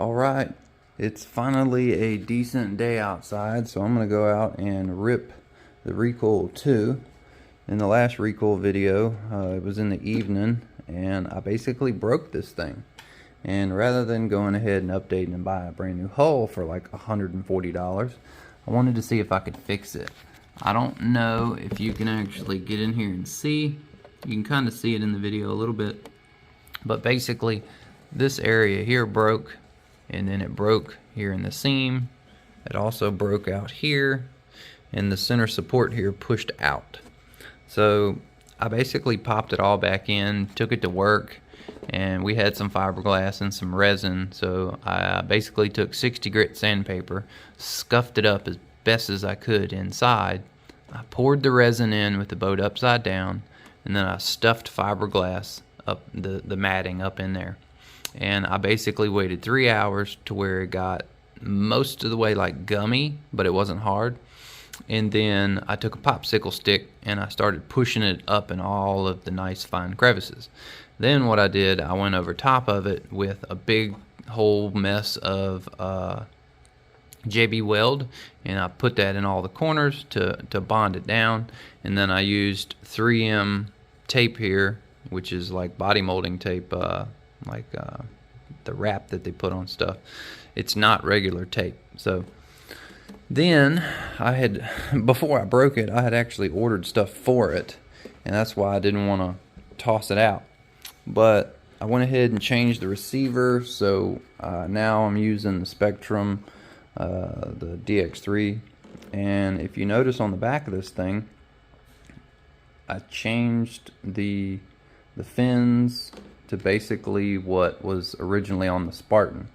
Alright, it's finally a decent day outside, so I'm going to go out and rip the Recoil2. In the last Recoil video, it was in the evening, and I basically broke this thing. And rather than going ahead and updating and buy a brand new hull for like $140, I wanted to see if I could fix it. I don't know if you can actually get in here and see. You can kind of see it in the video a little bit. But basically, this area here broke. And then it broke here in the seam. It also broke out here, and the center support here pushed out. So I basically popped it all back in, took it to work, and we had some fiberglass and some resin. So I basically took 60 grit sandpaper, scuffed it up as best as I could inside. I poured the resin in with the boat upside down, and then I stuffed fiberglass up the matting up in there. And I basically waited 3 hours to where it got most of the way like gummy, but it wasn't hard. And then I took a popsicle stick and I started pushing it up in all of the nice fine crevices. Then what I did, I went over top of it with a big whole mess of JB weld, and I put that in all the corners to bond it down. And then I used 3M tape here, which is like body molding tape, the wrap that they put on stuff. It's not regular tape. So then before I broke it, I had actually ordered stuff for it, and that's why I didn't want to toss it out. But I went ahead and changed the receiver, so now I'm using the Spectrum, the DX3. And if you notice on the back of this thing, I changed the fins to basically what was originally on the Spartan,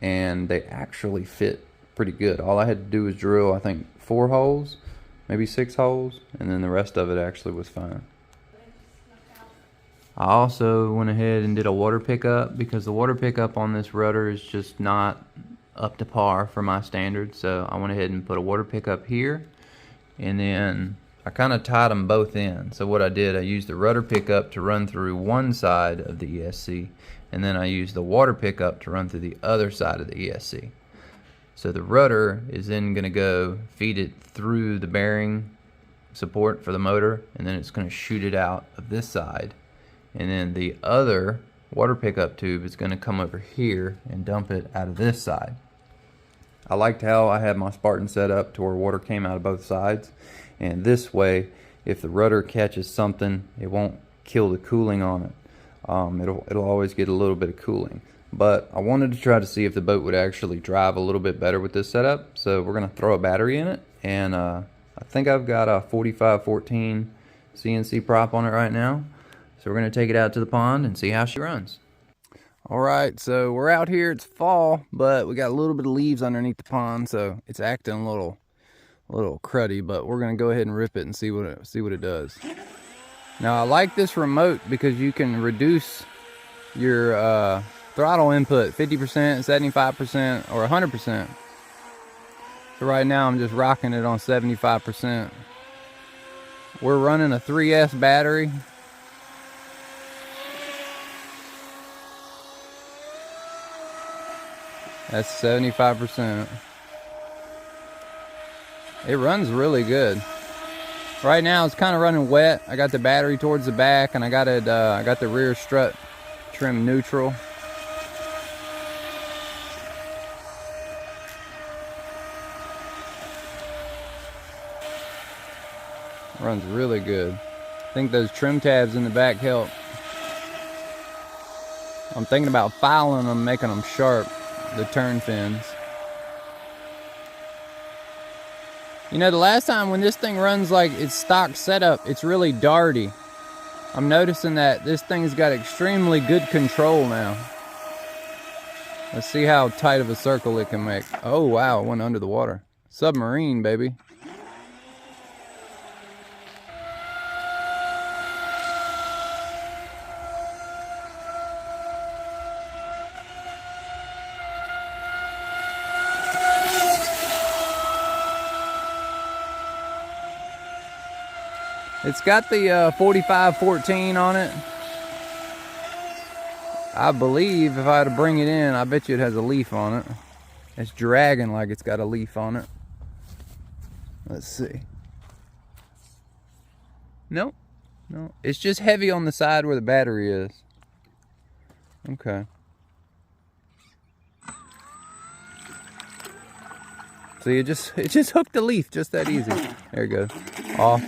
and they actually fit pretty good. All I had to do was drill, I think, 4 holes, maybe 6 holes, and then the rest of it actually was fine. I also went ahead and did a water pickup, because the water pickup on this rudder is just not up to par for my standards. So I went ahead and put a water pickup here, and then I kind of tied them both in. So what I did, I used the rudder pickup to run through one side of the ESC, and then I used the water pickup to run through the other side of the ESC. So the rudder is then going to go feed it through the bearing support for the motor, and then it's going to shoot it out of this side. And then the other water pickup tube is going to come over here and dump it out of this side. I liked how I had my Spartan set up to where water came out of both sides. And this way, if the rudder catches something, it won't kill the cooling on it. It'll always get a little bit of cooling. But I wanted to try to see if the boat would actually drive a little bit better with this setup. So we're going to throw a battery in it. And I think I've got a 4514 CNC prop on it right now. So we're going to take it out to the pond and see how she runs. Alright, so we're out here. It's fall, but we got a little bit of leaves underneath the pond, so it's acting a little cruddy, but we're gonna go ahead and rip it and see what it does. Now I like this remote because you can reduce your throttle input 50%, 75%, or 100%. So right now I'm just rocking it on 75%. We're running a 3S battery. That's 75%. It runs really good. Right now it's kind of running wet. I got the battery towards the back, and I got it. I got the rear strut trim neutral. Runs really good. I think those trim tabs in the back help. I'm thinking about filing them, making them sharp, the turn fins. You know, the last time when this thing runs like its stock setup, it's really darty. I'm noticing that this thing's got extremely good control now. Let's see how tight of a circle it can make. Oh wow, it went under the water. Submarine, baby. It's got the 4514 on it. I believe if I had to bring it in, I bet you it has a leaf on it. It's dragging like it's got a leaf on it. Let's see. Nope. No, it's just heavy on the side where the battery is. Okay. So it just hooked the leaf just that easy. There it goes. Off.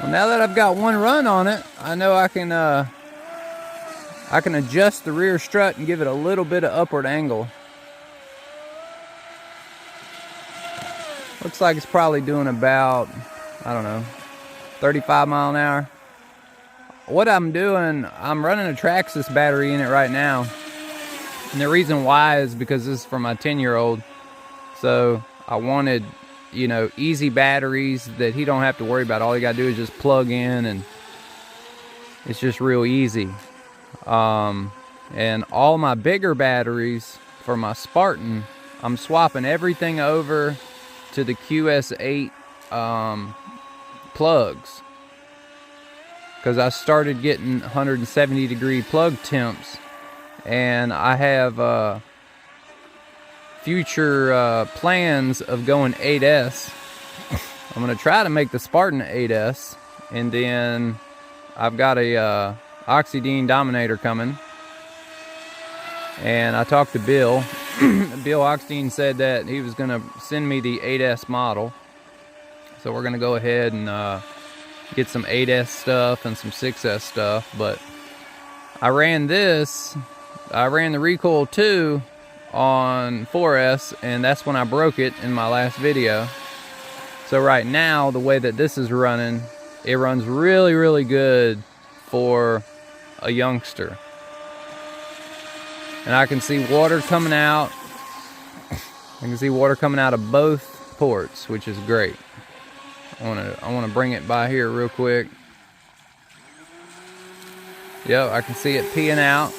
Well, now that I've got one run on it, I know I can adjust the rear strut and give it a little bit of upward angle. Looks like it's probably doing about, I don't know, 35 mile an hour. What I'm doing, I'm running a Traxxas battery in it right now. And the reason why is because this is for my 10-year-old. So I wanted, you know, easy batteries that he don't have to worry about. All he got to do is just plug in, and it's just real easy. And all my bigger batteries for my Spartan, I'm swapping everything over to the QS8 plugs, because I started getting 170 degree plug temps, and I have future plans of going 8S. I'm gonna try to make the Spartan 8S, and then I've got a Oxydine Dominator coming, and I talked to Bill. Bill Oxydine said that he was gonna send me the 8S model, so we're gonna go ahead and get some 8S stuff and some 6S stuff. But I ran the Recoil2 on 4S, and that's when I broke it in my last video. So right now, the way that this is running, it runs really, really good for a youngster. And I can see water coming out. I can see water coming out of both ports, which is great. I want to bring it by here real quick. Yep, I can see it peeing out.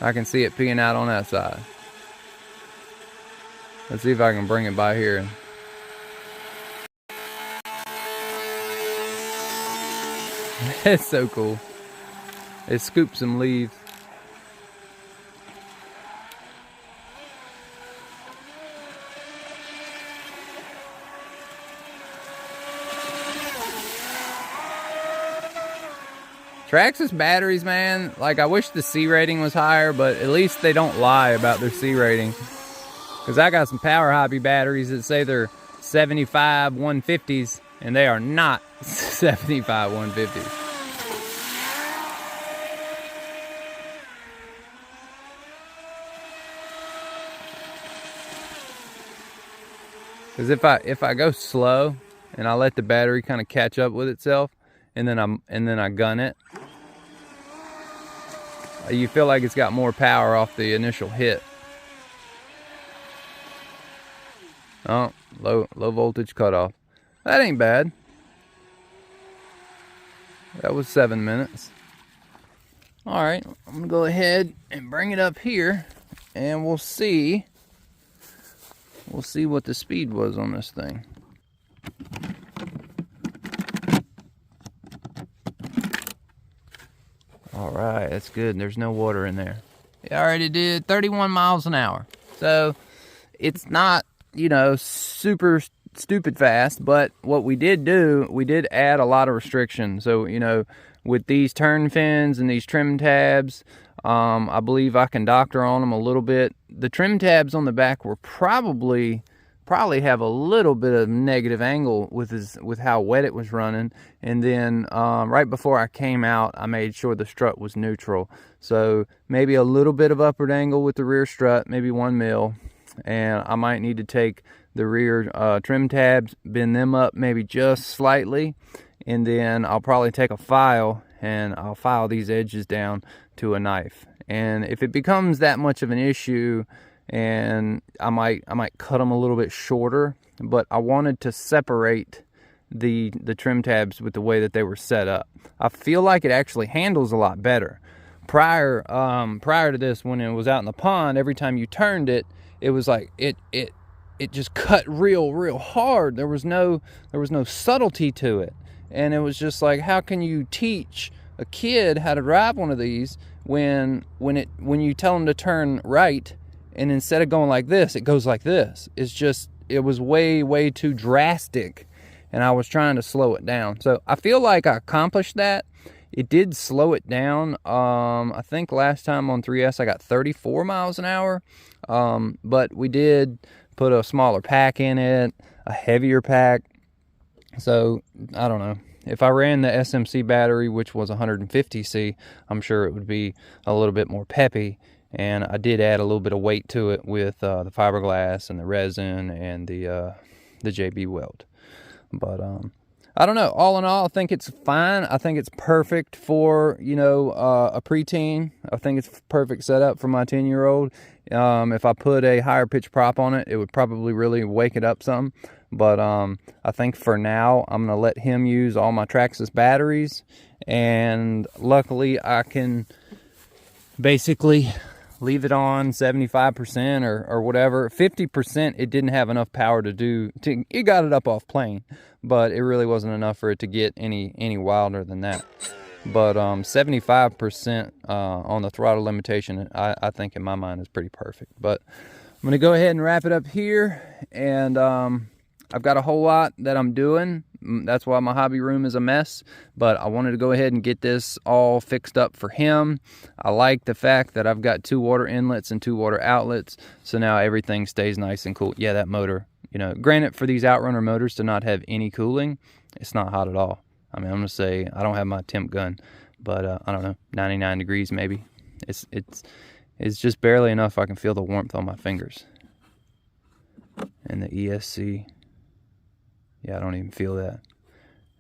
I can see it peeing out on that side. Let's see if I can bring it by here. It's so cool. It scoops some leaves. Traxxas batteries, man, like, I wish the C rating was higher, but at least they don't lie about their C rating. Because I got some Power Hobby batteries that say they're 75 150s, and they are not 75 150s. Because if I go slow and I let the battery kind of catch up with itself, and then I gun it, you feel like it's got more power off the initial hit. Oh, low voltage cutoff. That ain't bad. That was 7 minutes. All right, I'm gonna go ahead and bring it up here, and we'll see what the speed was on this thing. All right, that's good. There's no water in there. It already did 31 miles an hour. So it's not, you know, super stupid fast, but what we did do, we did add a lot of restriction. So, you know, with these turn fins and these trim tabs, I believe I can doctor on them a little bit. The trim tabs on the back were probably have a little bit of negative angle with how wet it was running. And then right before I came out, I made sure the strut was neutral. So maybe a little bit of upward angle with the rear strut, maybe 1 mil. And I might need to take the rear trim tabs, bend them up maybe just slightly, and then I'll probably take a file and I'll file these edges down to a knife. And if it becomes that much of an issue, and I might cut them a little bit shorter, but I wanted to separate the trim tabs with the way that they were set up. I feel like it actually handles a lot better. Prior to this, when it was out in the pond, every time you turned it, it was like it just cut real hard. There was no subtlety to it, and it was just like, how can you teach a kid how to drive one of these when you tell them to turn right, and instead of going like this, it goes like this? It was way too drastic, and I was trying to slow it down. So I feel like I accomplished that. It did slow it down. I think last time on 3S I got 34 miles an hour, but we did put a smaller pack in it, a heavier pack. So I don't know. If I ran the SMC battery, which was 150C, I'm sure it would be a little bit more peppy. And I did add a little bit of weight to it with the fiberglass and the resin and the JB weld. But I don't know. All in all, I think it's fine. I think it's perfect for, you know, a preteen. I think it's perfect setup for my 10-year-old. If I put a higher pitch prop on it, it would probably really wake it up some. But I think for now, I'm going to let him use all my traxxas batteries. And luckily, I can basically leave it on 75% or whatever. 50%, it didn't have enough power it got it up off plane, but it really wasn't enough for it to get any wilder than that. But 75% on the throttle limitation, I think in my mind is pretty perfect. But I'm going to go ahead and wrap it up here. And I've got a whole lot that I'm doing. That's why my hobby room is a mess, but I wanted to go ahead and get this all fixed up for him. I like the fact that I've got 2 water inlets and 2 water outlets, so now everything stays nice and cool. Yeah, that motor, you know, granted, for these Outrunner motors to not have any cooling, it's not hot at all. I mean, I'm gonna say, I don't have my temp gun, but I don't know, 99 degrees maybe. It's just barely enough I can feel the warmth on my fingers. And the ESC, yeah, I don't even feel that.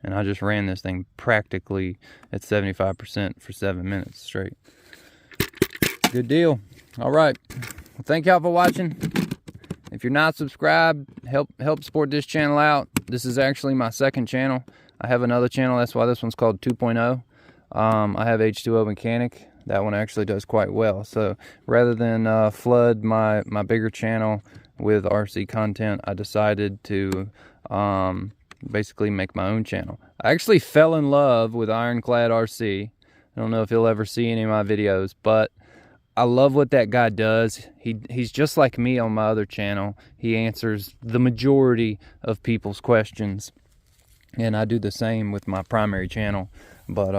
And I just ran this thing practically at 75% for 7 minutes straight. Good deal. All right. Well, thank y'all for watching. If you're not subscribed, help support this channel out. This is actually my second channel. I have another channel. That's why this one's called 2.0. I have H2O Mechanic. That one actually does quite well. So rather than flood my bigger channel with RC content, I decided to basically make my own channel. I actually fell in love with Ironclad RC. I don't know if you'll ever see any of my videos, but I love what that guy does. He's just like me on my other channel. He answers the majority of people's questions, and I do the same with my primary channel. But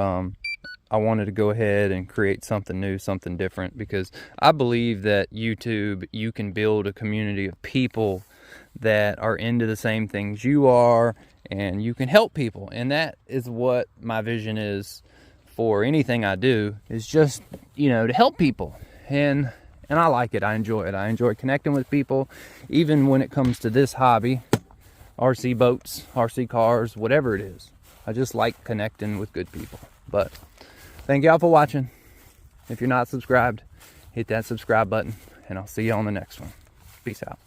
I wanted to go ahead and create something new, something different, because I believe that YouTube, you can build a community of people that are into the same things you are, and you can help people. And that is what my vision is for anything I do, is just, you know, to help people. And I like it. I enjoy it. I enjoy connecting with people, even when it comes to this hobby, RC boats, RC cars, whatever it is. I just like connecting with good people. But thank y'all for watching. If you're not subscribed, hit that subscribe button, and I'll see you on the next one. Peace out.